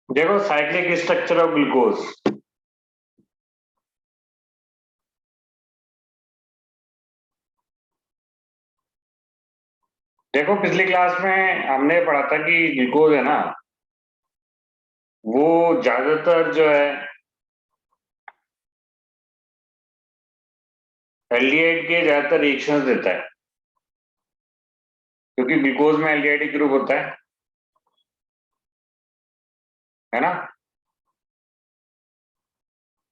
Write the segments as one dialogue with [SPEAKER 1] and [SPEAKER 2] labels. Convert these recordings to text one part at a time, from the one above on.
[SPEAKER 1] देखो cyclic structure of glucose. देखो पिछली क्लास में हमने पढ़ा था कि ग्लूकोज है ना, वो ज्यादातर जो है एल्डिहाइड के ज्यादातर रिएक्शंस देता है, क्योंकि ग्लूकोज में एल्डिहाइडिक ग्रुप होता है ना।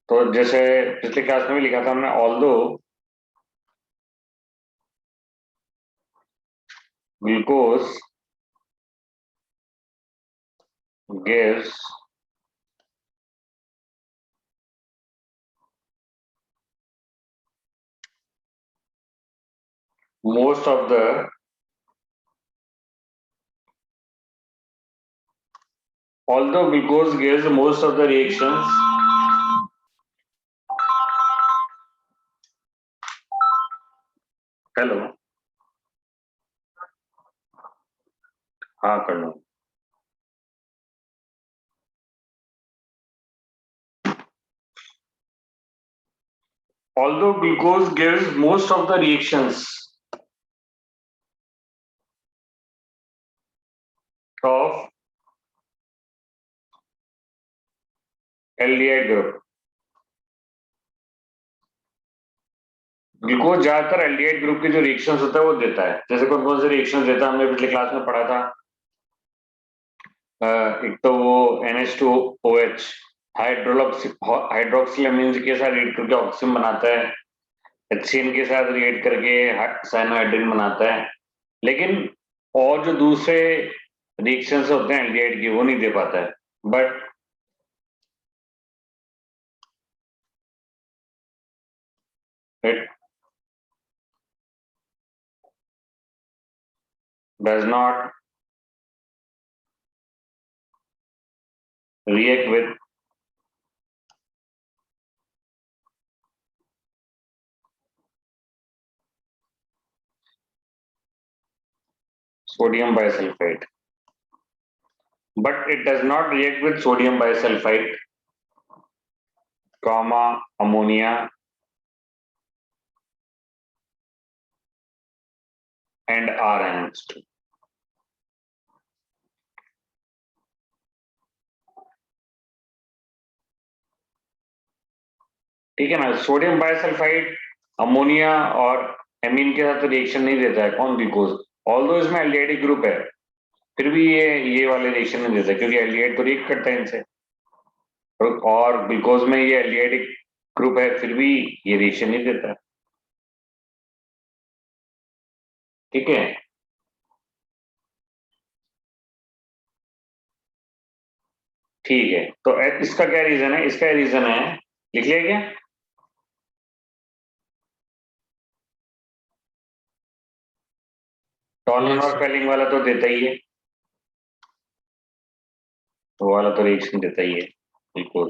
[SPEAKER 1] तो जैसे पिछली क्लास में भी लिखा था हमने, although glucose gives most of the although glucose gives most of the reactions, hello, हाँ कर लो। Although glucose gives most of the reactions of aldehyde group, glucose ज्यादातर एल्डिहाइड ग्रुप के जो रिएक्शंस होता है वो देता है। जैसे कौन कौन से रिएक्शंस देता है हमने पिछले क्लास में पढ़ा था। एक तो वो NH2OH हाइड्रोक्सिलामीन के साथ रिएक्ट करके ऑक्सीजन बनाता है, HCN के साथ रिएक्ट करके साइनोहाइड्रिन बनाता है, लेकिन और जो दूसरे रिएक्शंस होते हैं एल्डिहाइड की वो नहीं दे पाता है। But it does not react with sodium bisulfite, but it does not react with sodium bisulfite, comma ammonia and RNH2। ठीक है ना, सोडियम बाइसल्फाइड अमोनिया और एमीन के साथ रिएक्शन नहीं देता है कौन, ग्लूकोज। ऑल्दो इसमें एल्डिहाइड ग्रुप है, फिर भी ये वाले रिएक्शन नहीं देता क्योंकि एल्डिहाइड तो रिएक्ट करता है इनसे, और ग्लूकोज में ये एल्डिहाइडिक ग्रुप है फिर भी ये रिएक्शन नहीं देता। ठीक है, ठीक है। तो इसका क्या रीजन है, इसका रीजन है, लिख लिया क्या। टॉलन और फेलिंग वाला तो देता ही है, वो वाला तो रिएक्शन देता ही है ग्लूकोज।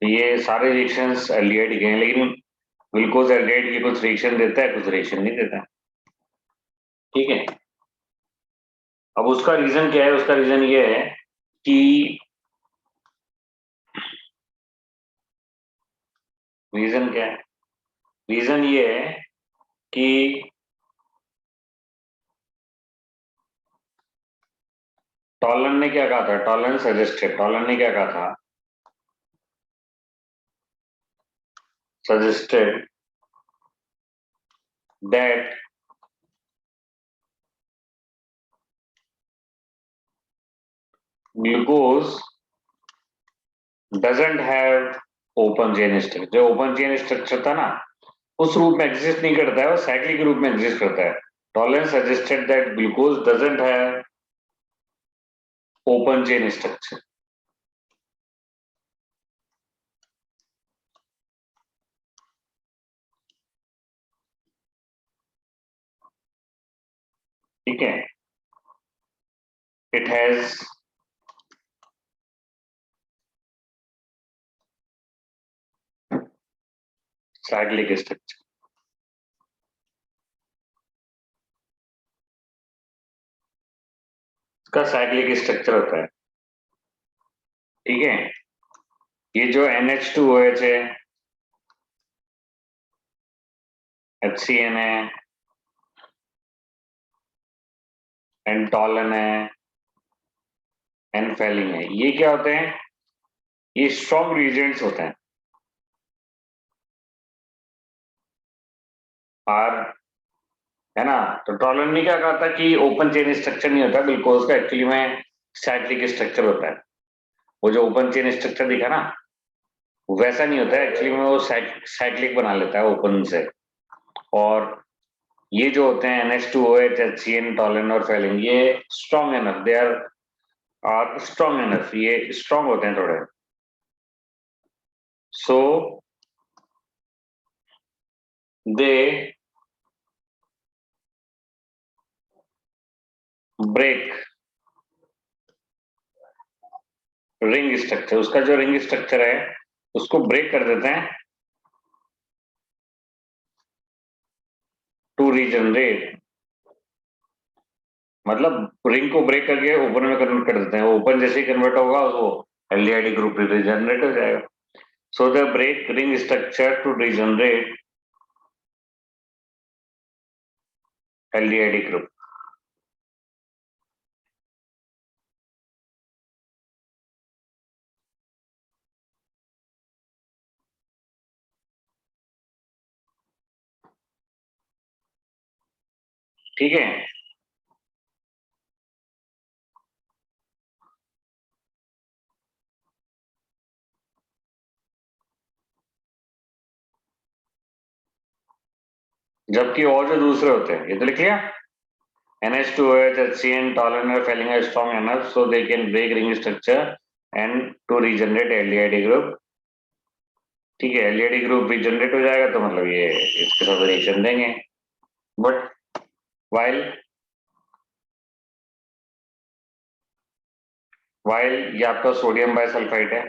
[SPEAKER 1] तो ये सारे रिएक्शंस एल्डिहाइड के हैं, लेकिन ग्लूकोज एल्डिहाइड की कुछ रिएक्शन देता है, कुछ रिएक्शन नहीं देता है। ठीक है, अब उसका रीजन क्या है, उसका रीजन ये है कि रीजन क्या है, रीजन ये है कि टॉलन ने क्या कहा था, टॉलन ने क्या कहा था, suggested that glucose doesn't have open chain structure. जो ओपन चेन स्ट्रक्चर था ना, उस रूप में एग्जिस्ट नहीं करता है, वो साइक्लिक रूप में एग्जिस्ट करता है। Tollens suggested that glucose doesn't have open chain structure. ठीक है, इट हैज साइक्लिक स्ट्रक्चर। इसका साइक्लिक स्ट्रक्चर होता है। ठीक है, ये जो NH2OH है, HCN है, एंटोलन है, एनफेलिन है, ये क्या होते हैं? ये स्ट्रॉन्ग रिएजेंट्स होते हैं। और है ना, तो टॉलन ने क्या कहा था कि ओपन चेन स्ट्रक्चर नहीं होता ग्लूकोज का, एक्चुअली में साइक्लिक स्ट्रक्चर होता है। वो जो ओपन चेन स्ट्रक्चर दिखा ना, वैसा नहीं होता है एक्चुअली में, वो साइक्लिक बना लेता है ओपन से। और ये जो होते हैं NH2OH, HCN, टॉलन और फेलिन, ये strong enough, they are strong enough, ये स्ट्रॉन्ग होते हैं थोड़े। So they break ring structure, उसका जो रिंग स्ट्रक्चर है उसको ब्रेक कर देते हैं टू रीजनरेट। मतलब रिंग को ब्रेक करके ओपन में कन्वर्ट कर देते हैं, ओपन जैसे ही कन्वर्ट होगा वो एल्डिहाइड ग्रुप रीजनरेट हो जाएगा। So the break ring structure to regenerate aldehyde group. ठीक है, जबकि और जो दूसरे होते हैं, ये तो लिख लिया, NH2OH, HCN, टॉलन और Fehling are strong enough so they can break ring structure and to regenerate aldehyde group. ठीक है, एल्डिहाइड ग्रुप रीजनरेट हो जाएगा तो मतलब ये इसके साथ रिएक्शन देंगे। बट वाइल वाइल ये आपका सोडियम बाइसल्फाइड है,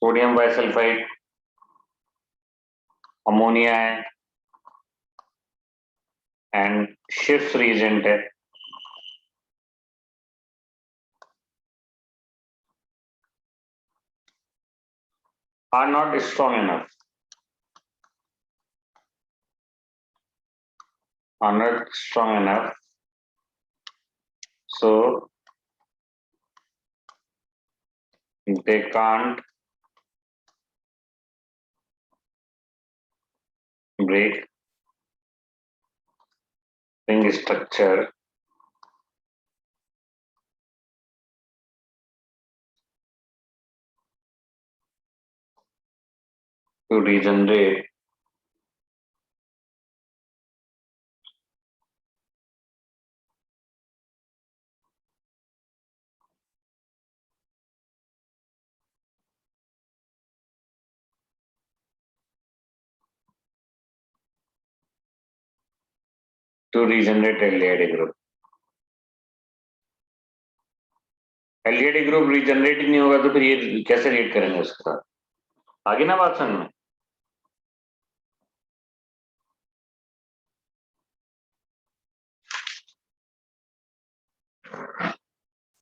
[SPEAKER 1] सोडियम बाइसल्फाइड अमोनिया है एंड शिफ्ट रिएजेंट है। Are not strong enough, are not strong enough, so they can't break ring structure to regenerate aldehyde group। Aldehyde group regenerate ही नहीं होगा तो फिर ये कैसे रिएक्ट करेंगे उसके साथ? आगे ना बात समझ में?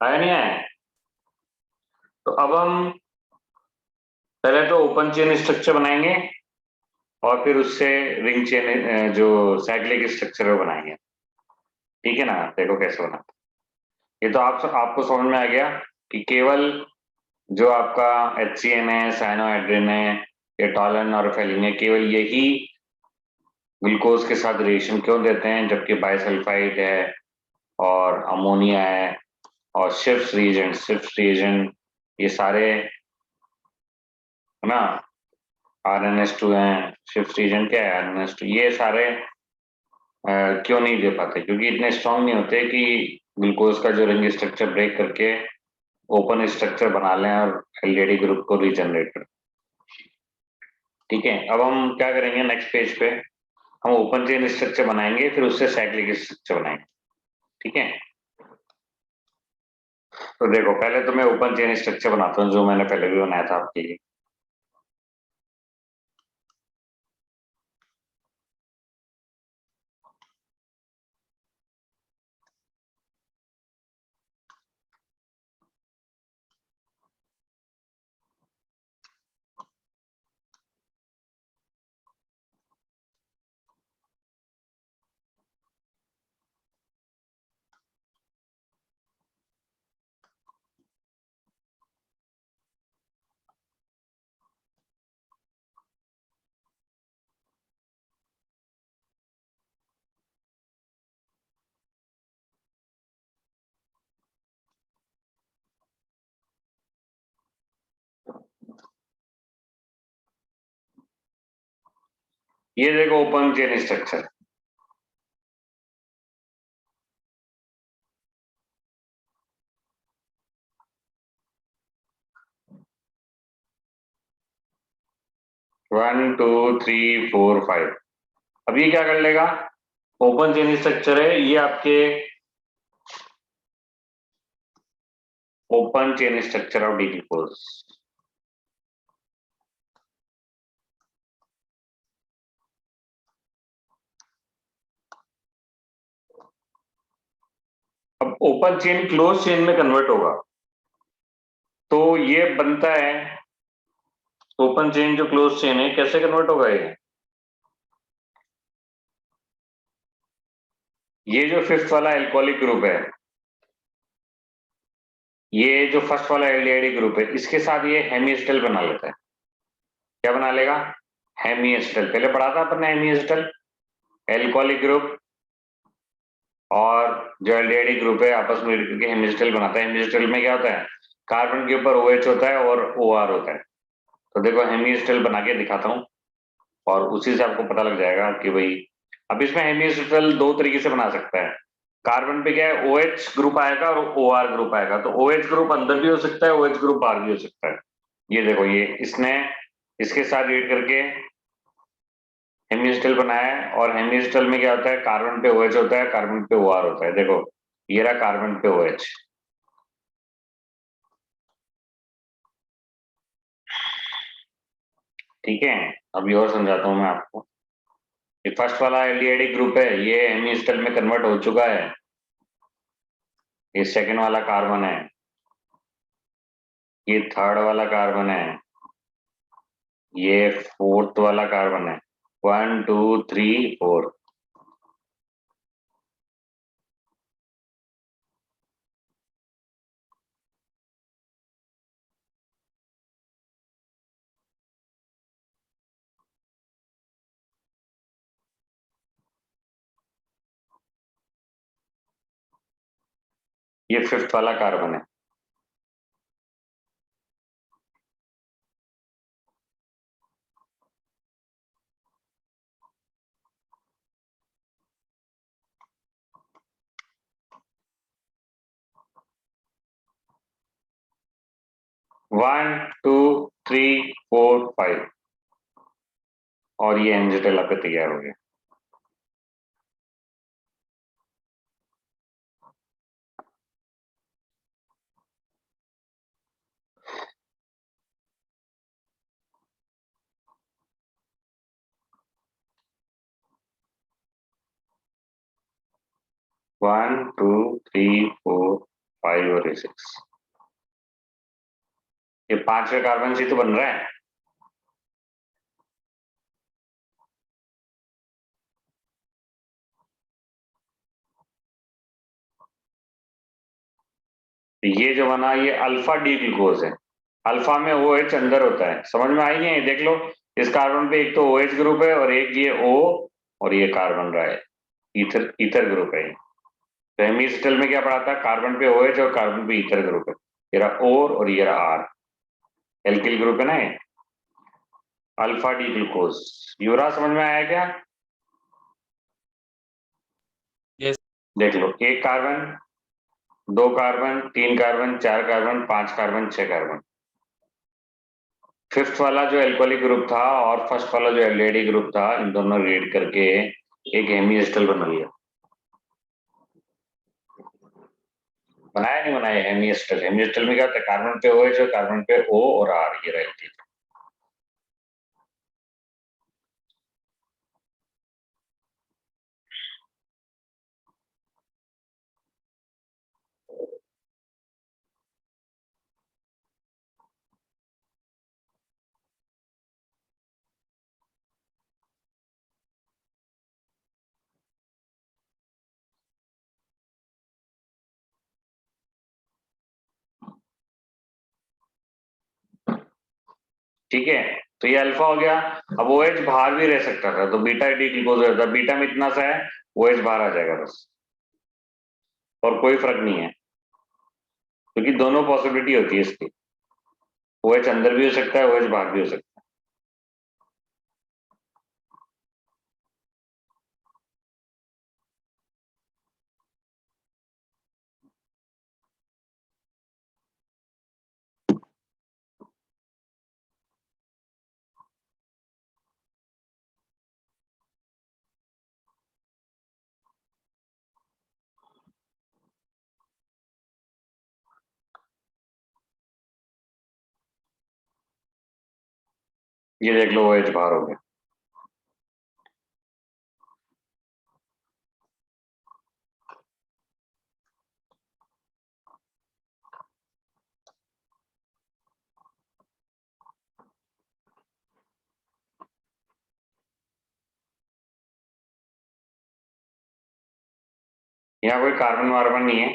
[SPEAKER 1] आया नहीं आया? तो अब हम पहले तो ओपन चेन स्ट्रक्चर बनाएंगे और फिर उससे रिंग चेन जो साइक्लिक स्ट्रक्चर है वो बनाएंगे। ठीक है ना, देखो कैसे बना। ये तो आपको समझ में आ गया कि केवल जो आपका HCN है, साइनोहाइड्रिन है, या टॉलन और फेलिन है, केवल यही ग्लूकोज के साथ रिएक्शन क्यों देते हैं, जबकि बाइसल्फाइड है और अमोनिया है और शिफ्ट रिएजेंट ये सारे है ना, RNS2 है, शिफ्ट रिएजेंट क्या है, RNS2, ये सारे क्यों नहीं दे पाते? क्योंकि इतने स्ट्रांग नहीं होते कि ग्लूकोज का जो रिंग स्ट्रक्चर ब्रेक करके ओपन स्ट्रक्चर बना लें और एलडीडी ग्रुप को रीजनरेट करें। ठीक है, अब हम क्या करेंगे नेक्स्ट पेज पे, हम ओपन चेन स्ट्रक्चर बनाएंगे फिर उससे साइक्लिक स्ट्रक्चर बनाएंगे। ठीक है, तो देखो पहले तो मैं ओपन चेन स्ट्रक्चर बनाता हूँ जो मैंने पहले भी बनाया था आपके लिए। ये देखो open chain structure, one two three four five. अब ये क्या कर लेगा, ओपन चेन स्ट्रक्चर है ये आपके, open chain structure of decompose. अब ओपन चेन क्लोज चेन में कन्वर्ट होगा, तो ये बनता है ओपन चेन जो क्लोज चेन है कैसे कन्वर्ट होगा ये जो फिफ्थ वाला एल्कोहलिक ग्रुप है, ये जो फर्स्ट वाला एल्डिहाइड ग्रुप है, इसके साथ ये हेमिएस्टल बना लेता है। क्या बना लेगा, हेमिएस्टल। पहले पढ़ा था अपन ने हेमिएस्टल, एल्कोहलिक ग्रुप और जो एल्डिहाइड ग्रुप है आपस में मिलकर हेमिएस्टल बनाता है। हेमिएस्टल में क्या होता है, कार्बन के ऊपर OH होता है और OR होता है। तो देखो हेमिएस्टल बना के दिखाता हूँ और उसी से आपको पता लग जाएगा कि भाई, अब इसमें हेमिएस्टल दो तरीके से बना सकता है। कार्बन पे क्या है, OH ग्रुप आएगा और OR ग्रुप आएगा, तो OH ग्रुप अंदर भी हो सकता है, OH ग्रुप बाहर भी हो सकता है। ये देखो ये इसने इसके साथ रीड करके हेमिस्टल बनाया है, और हेमिस्टल में क्या होता है, कार्बन पे OH होता है, कार्बन पे OR होता है। देखो ये रहा कार्बन पे OH। ठीक है, अभी और समझाता हूं मैं आपको। ये फर्स्ट वाला एल्डिहाइड ग्रुप है, ये हेमिस्टल में कन्वर्ट हो चुका है। ये सेकंड वाला कार्बन है, ये थर्ड वाला कार्बन है, ये फोर्थ वाला कार्बन है। One two three four. ये फिफ्थ वाला कार्बन है। One two three four five, और ये एंजिटल आपका तैयार हो गया। One two three four five और ये सिक्स, ये पांचवे कार्बन से तो बन रहा है। ये जो बना ये अल्फा डी ग्लूकोज है। अल्फा में OH अंदर होता है, समझ में आई नहीं है, देख लो। इस कार्बन पे एक तो OH ग्रुप है और एक ये O, और ये कार्बन रहा है, ईथर ईथर ग्रुप है। तो हेमिस्टल में क्या पढ़ा था, कार्बन पे OH और कार्बन पे ईथर ग्रुप है। ये रहा O और ये रहा R, एल्किल ग्रुप है ना ये, अल्फा डी ग्लूकोज। यूरा समझ में आया क्या?
[SPEAKER 2] यस।
[SPEAKER 1] देख लो, एक कार्बन, दो कार्बन, तीन कार्बन, चार कार्बन, पांच कार्बन, छह कार्बन। फिफ्थ वाला जो एल्कोहलिक ग्रुप था और फर्स्ट वाला जो एल्डिहाइड ग्रुप था, इन दोनों रेड करके एक हेमिएस्टल बना लिया। बनाया नहीं बनाया हेमिएस्टल? हेमिएस्टल में क्या होता है, कार्बन पे OH और कार्बन पे O और R, ये रहती है। ठीक है, तो ये अल्फा हो गया। अब OH बाहर भी रह सकता था, तो बीटा डी ग्लूकोज हो जाता, बीटा में इतना सा है, OH बाहर आ जाएगा बस, और कोई फर्क नहीं है, क्योंकि दोनों पॉसिबिलिटी होती है इसकी। OH अंदर भी हो सकता है, OH बाहर भी हो सकता है। ये देख लो OH बाहर हो गया। यहाँ कोई कार्बन वार्बन नहीं है,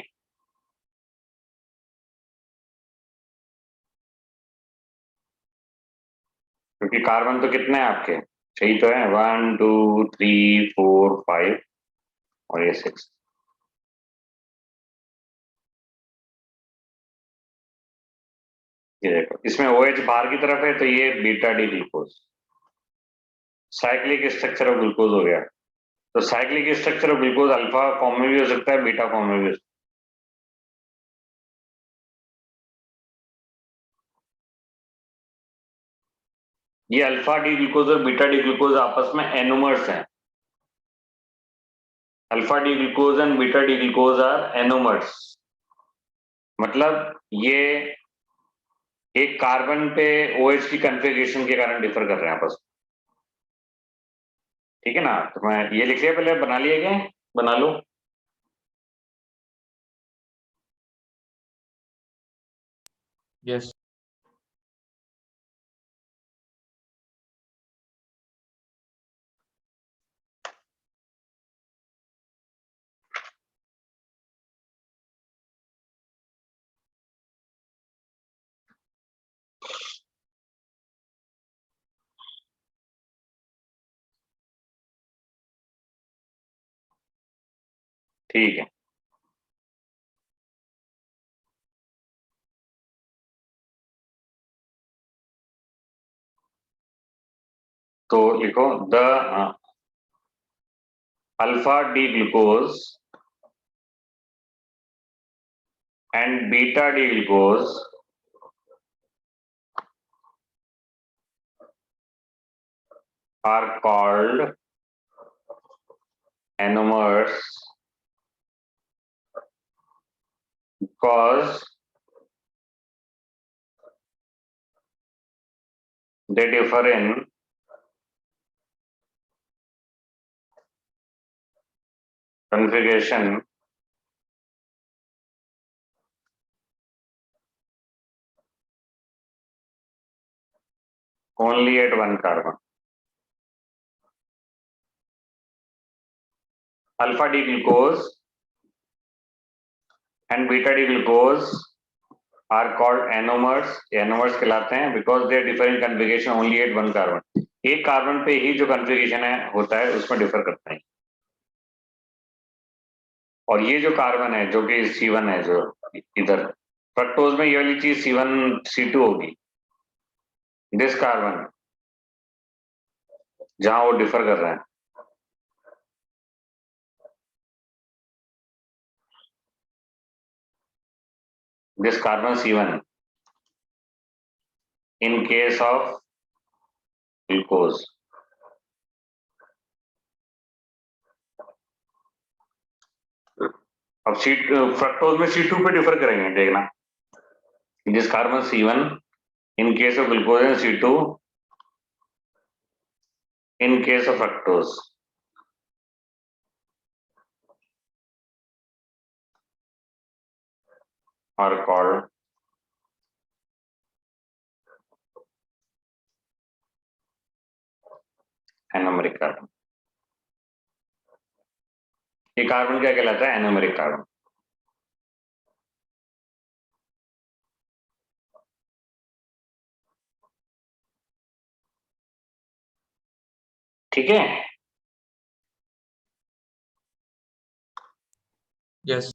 [SPEAKER 1] क्योंकि कार्बन तो कितने हैं आपके, सही तो है, 1 2 3 4 5 और ये 6। ये देखो इसमें OH बाहर की तरफ है, तो ये beta D glucose, cyclic structure of glucose हो गया। तो cyclic structure of glucose alpha form में भी हो सकता है, बीटा फॉर्म में भी हो सकता है। ये अल्फा डी ग्लूकोज और बीटा डी ग्लूकोज आपस में एनोमर्स हैं। Alpha D glucose and beta D glucose are anomers, मतलब ये एक कार्बन पे OH की कन्फिग्रेशन के कारण डिफर कर रहे हैं आपस में। ठीक है ना, तो मैं ये लिख लिया, पहले बना लिए क्या, बना लो।
[SPEAKER 2] यस।
[SPEAKER 1] ठीक है, तो लिखो the alpha D glucose and beta D glucose are called anomers because they differ in configuration only at one carbon. Alpha D glucose and beta D glucose are called anomers. Anomers कहलाते हैं because they differ in configuration only at one carbon. एक carbon पे ही जो configuration है होता है उसमें differ करता है। और ये जो कार्बन है जो कि C1 है, जो इधर फ्रक्टोज में ये वाली चीज C1 C2 होगी, दिस कार्बन जहां वो डिफर कर रहे हैं, this carbon C1 in case of glucose. अब फ्रक्टोज में C2 पे डिफर करेंगे, देखना, this carbon C1 in case of glucose and C2 in case of fructose. Are called anomeric carbon. ये कार्बन क्या कहलाता है, एनोमेरिक कार्बन। ठीक है,
[SPEAKER 2] यस।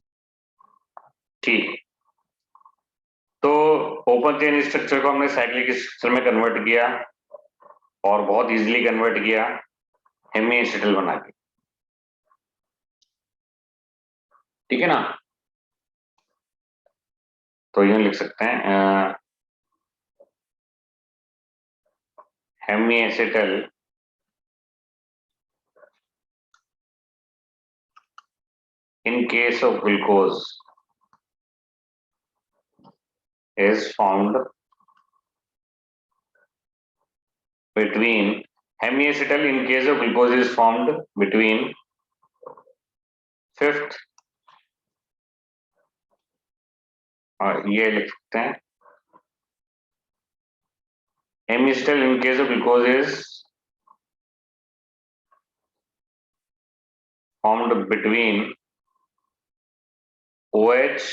[SPEAKER 1] ठीक। तो ओपन चेन स्ट्रक्चर को हमने साइक्लिक स्ट्रक्चर में कन्वर्ट किया और बहुत इजीली कन्वर्ट किया हेमी एसिटल बना के। ठीक है ना, तो यूं लिख सकते हैं hemiacetal in case of glucose is found between hemiacetal in case of glucose is formed between fifth और ये लिख सकते हैं hemiacetal in case of glucose is formed between OH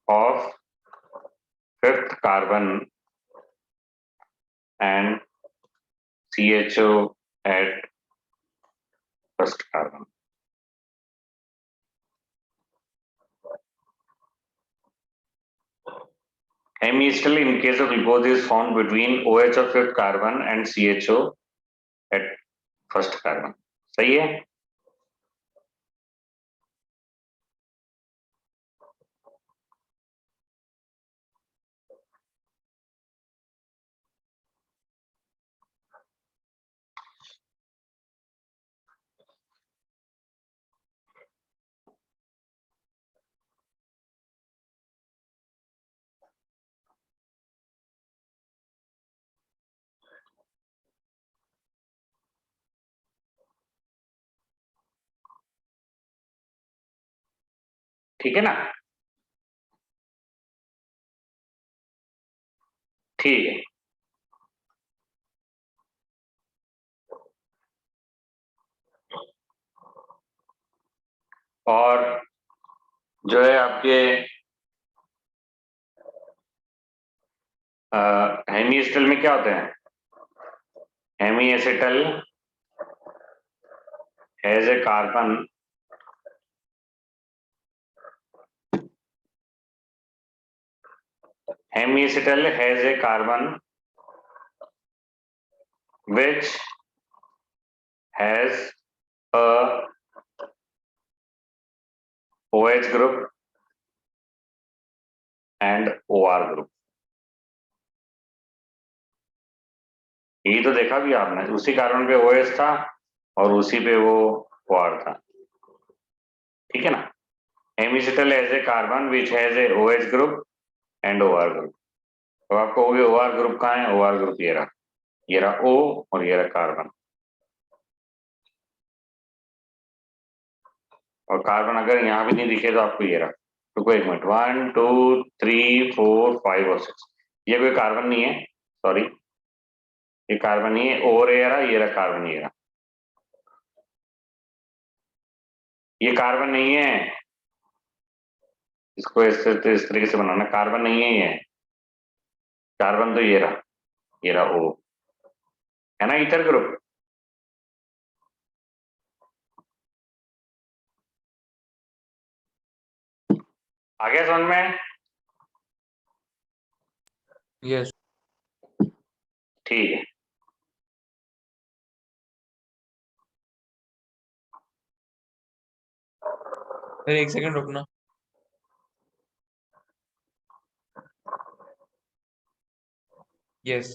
[SPEAKER 1] of fifth carbon and CHO at first carbon. Hemiacetal in case of glucose is formed between OH of fifth carbon and CHO at first carbon. सही है? ठीक है ना? ठीक है. और जो है आपके हेमीएसिटल में क्या होते हैं? Hemiacetal has a carbon hemiacetal has a carbon which has a OH group and OR group. यही तो देखा भी आपने, उसी कार्बन पे OH था और उसी पे वो OR था. ठीक है ना? Hemiacetal has a carbon which has a OH group and OR group. तो आपको वो OR ग्रुप कहाँ है? OR ग्रुप ये रहा O और ये रहा कार्बन. और कार्बन अगर यहाँ भी नहीं दिखे तो आपको ये रहा. तो एक मिनट, 1 2 3 4 5 और 6, ये कोई कार्बन नहीं है, सॉरी, ये कार्बन नहीं है. और ये रहा कार्बन, ये रहा. ये कार्बन नहीं है, इसको इस तरीके से बनाना. कार्बन नहीं है ये, कार्बन तो ये रहा O है ना, ईथर ग्रुप. आ गया समझ में?
[SPEAKER 2] Yes.
[SPEAKER 1] ठीक है.
[SPEAKER 2] फिर एक सेकंड रुकना. Yes.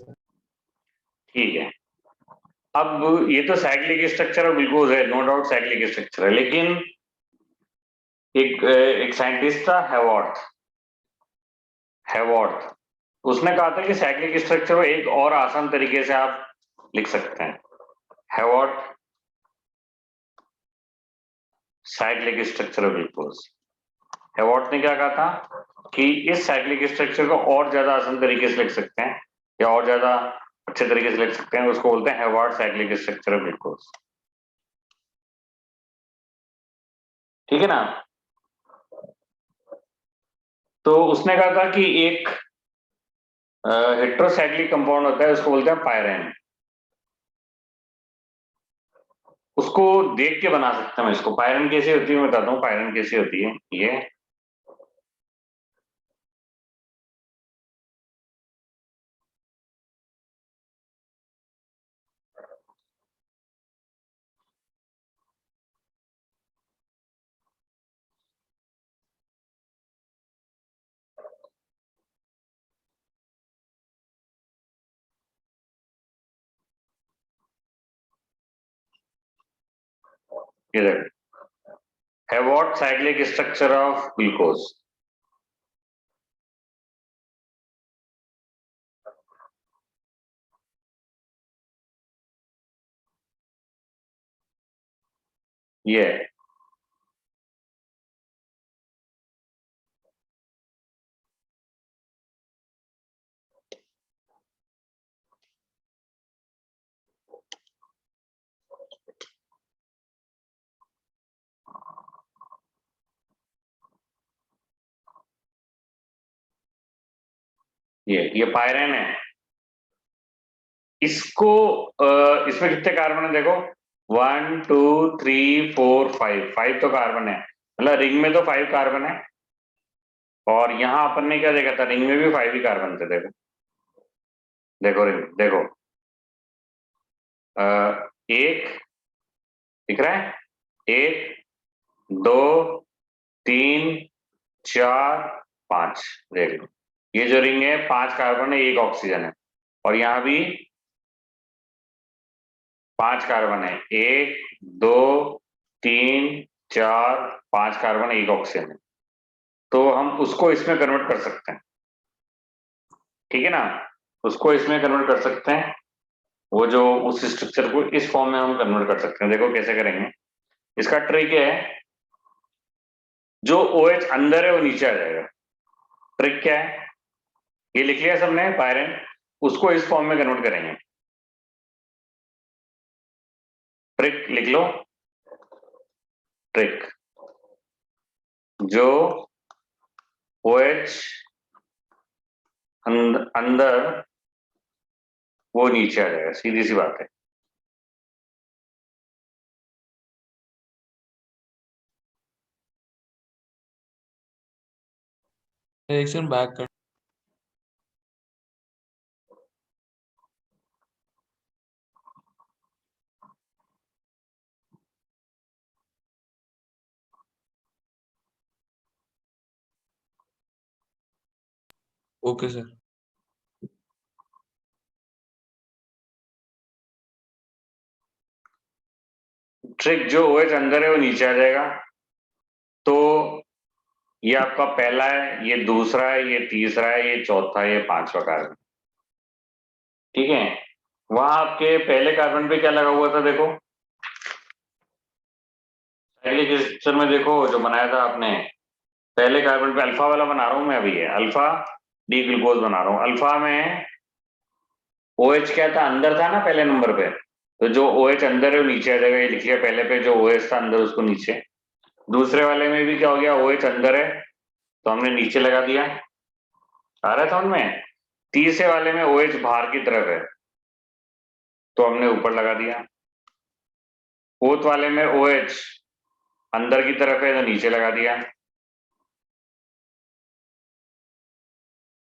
[SPEAKER 1] ठीक है. अब ये तो साइक्लिक स्ट्रक्चर ऑफ ग्लूकोज है, नो डाउट साइक्लिक स्ट्रक्चर है, लेकिन एक साइंटिस्ट था हैवर्थ, उसने कहा था कि साइक्लिक स्ट्रक्चर को एक और आसान तरीके से आप लिख सकते हैं. हैवर्थ साइक्लिक स्ट्रक्चर ऑफ ग्लूकोज. हैवर्थ ने क्या कहा था कि इस साइक्लिक स्ट्रक्चर को और ज्यादा आसान तरीके से लिख सकते हैं या और ज्यादा अच्छे तरीके से लिख सकते हैं, उसको बोलते हैं हैवर्थ साइक्लिक स्ट्रक्चर ऑफ ग्लूकोज. ठीक है ना? तो उसने कहा था कि एक हेट्रोसाइक्लिक कंपाउंड होता है, उसको बोलते हैं पायरेन. उसको देख के बना सकते हैं. इसको पायरेन कैसे होती है मैं बताता हूँ. पायरेन कैसे होती है, ये इधर हैवर्थ साइक्लिक स्ट्रक्चर ऑफ ग्लूकोज. ये है। ये पायरेन है। इसको इसमें कितने कार्बन है देखो, 1 2 3 4 5, 5 तो कार्बन है, मतलब रिंग में तो 5 कार्बन है। और यहाँ अपन ने क्या देखा था, रिंग में भी 5 ही कार्बन थे। देखो देखो रिंग देखो, एक दिख रहा है, 1 2 3 4 5, देख लो। ये जो रिंग है 5 कार्बन है, 1 ऑक्सीजन है। और यहाँ भी 5 कार्बन है, 1 2 3 4 5 कार्बन, 1 ऑक्सीजन है। तो हम उसको इसमें कन्वर्ट कर सकते हैं, ठीक है ना। उसको इसमें कन्वर्ट कर सकते हैं, वो जो उस स्ट्रक्चर को इस फॉर्म में हम कन्वर्ट कर सकते हैं। देखो कैसे करेंगे, इसका ट्रिक है, जो OH अंदर है वो नीचे आ जाएगा। ट्रिक क्या है, ये लिख लिया सबने, पायरेन, उसको इस फॉर्म में कन्वर्ट करेंगे। ट्रिक लिख लो, ट्रिक, जो OH अंदर वो नीचे आ जाएगा, सीधी सी बात है।
[SPEAKER 2] रिएक्शन बैक कर। Okay sir.
[SPEAKER 1] ट्रिक, जो OH अंदर है वो नीचे आ जाएगा। तो ये आपका पहला है, ये दूसरा है, ये तीसरा है, ये चौथा है, ये पांचवा कार्बन, ठीक है। वहां आपके पहले कार्बन पे क्या लगा हुआ था, देखो पहले पिक्चर में देखो जो बनाया था आपने, पहले कार्बन पे अल्फा वाला बना रहा हूं मैं अभी, ये अल्फा डी ग्लूकोज बना रहा हूं। अल्फा में OH क्या था, अंदर था ना पहले नंबर पे, तो जो OH अंदर है वो नीचे आ जाएगा, ये लिख लिया पहले पे, जो OH था अंदर उसको नीचे। दूसरे वाले में भी क्या हो गया, OH अंदर है तो हमने नीचे लगा दिया, आ रहा था उनमें। तीसरे वाले में OH बाहर की तरफ है तो हमने ऊपर लगा दिया। फोर्थ वाले में OH अंदर की तरफ है तो नीचे लगा दिया।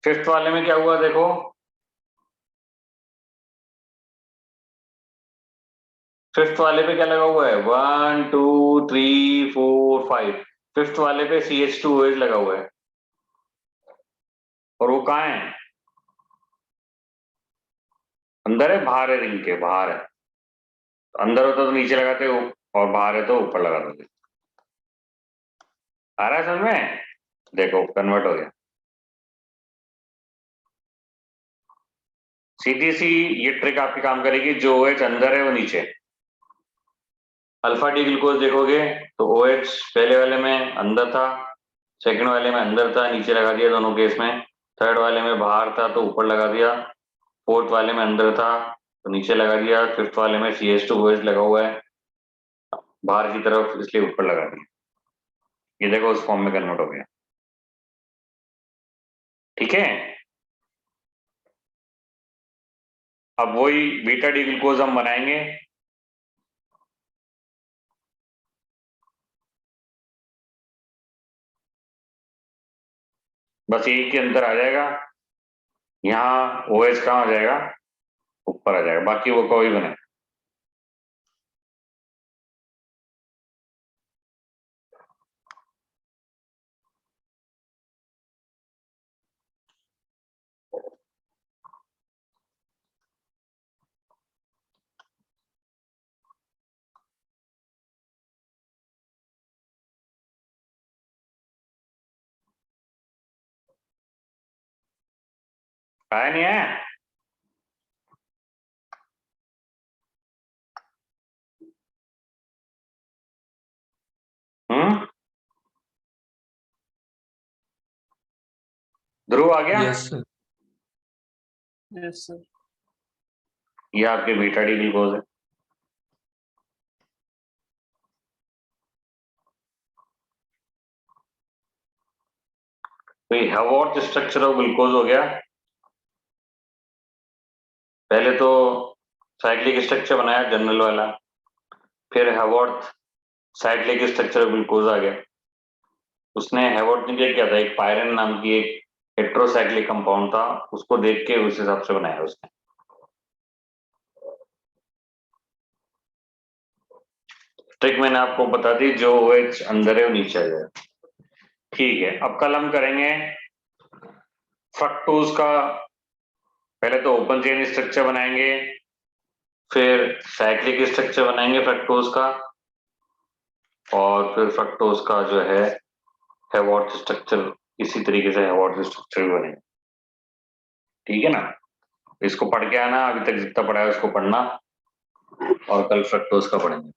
[SPEAKER 1] फिफ्थ वाले में क्या हुआ देखो, फिफ्थ वाले पे क्या लगा हुआ है, 1 2 3 4 5, फिफ्थ वाले पे CH2OH लगा हुआ है। और वो कहाँ है, अंदर है बाहर है, रिंग के बाहर है। तो अंदर होता तो नीचे लगाते हो, और बाहर है तो ऊपर लगा दोगे। आ रहा है समझ में, देखो कन्वर्ट हो गया। सीधी सी ये ट्रिक आपकी काम करेगी, जो OH अंदर है वो नीचे। अल्फा डी ग्लूकोज देखोगे तो OH पहले वाले में अंदर था, सेकंड वाले में अंदर था, नीचे लगा दिया दोनों केस में। थर्ड वाले में बाहर था तो ऊपर लगा दिया। फोर्थ वाले में अंदर था तो नीचे लगा दिया। फिफ्थ वाले में CH2OH लगा हुआ है बाहर की तरफ, इसलिए ऊपर लगा दिया। ये देखो उस फॉर्म में कन्वर्ट हो गया, ठीक है। अब वही बीटा डी ग्लूकोज हम बनाएंगे। बस यही के अंदर आ जाएगा, यहाँ OH कहाँ आ जाएगा, ऊपर आ जाएगा, बाकी वो कोई बने। आया नहीं है, ध्रुव आ गया?
[SPEAKER 2] Yes sir.
[SPEAKER 3] Yes sir.
[SPEAKER 1] ये आपके बीटा डी ग्लूकोज है। तो ये हैवॉर्थ स्ट्रक्चर ऑफ ग्लूकोज हो गया। पहले तो साइक्लिक स्ट्रक्चर बनाया जनरल वाला, फिर हैवॉर्थ साइक्लिक स्ट्रक्चर ऑफ ग्लूकोज आ गया। उसने हैवॉर्थ ने क्या किया था, एक पायरन नाम की एक हेट्रोसाइक्लिक कंपाउंड था, उसको देख के उस हिसाब से बनाया उसने। ट्रिक मैंने आपको बता दी, जो OH अंदर है वो नीचे आ जाए। ठीक है, अब कल हम करेंगे फ्रक्टोज का। पहले तो ओपन चेन स्ट्रक्चर बनाएंगे, फिर साइक्लिक स्ट्रक्चर बनाएंगे फ्रक्टोज का, और फिर फ्रक्टोज का जो है हैवॉर्थ स्ट्रक्चर, इसी तरीके से हैवॉर्थ स्ट्रक्चर भी बनेगा। ठीक है ना? इसको पढ़ के आना, अभी तक जितना पढ़ा है उसको पढ़ना, और कल फ्रक्टोज का पढ़ेंगे।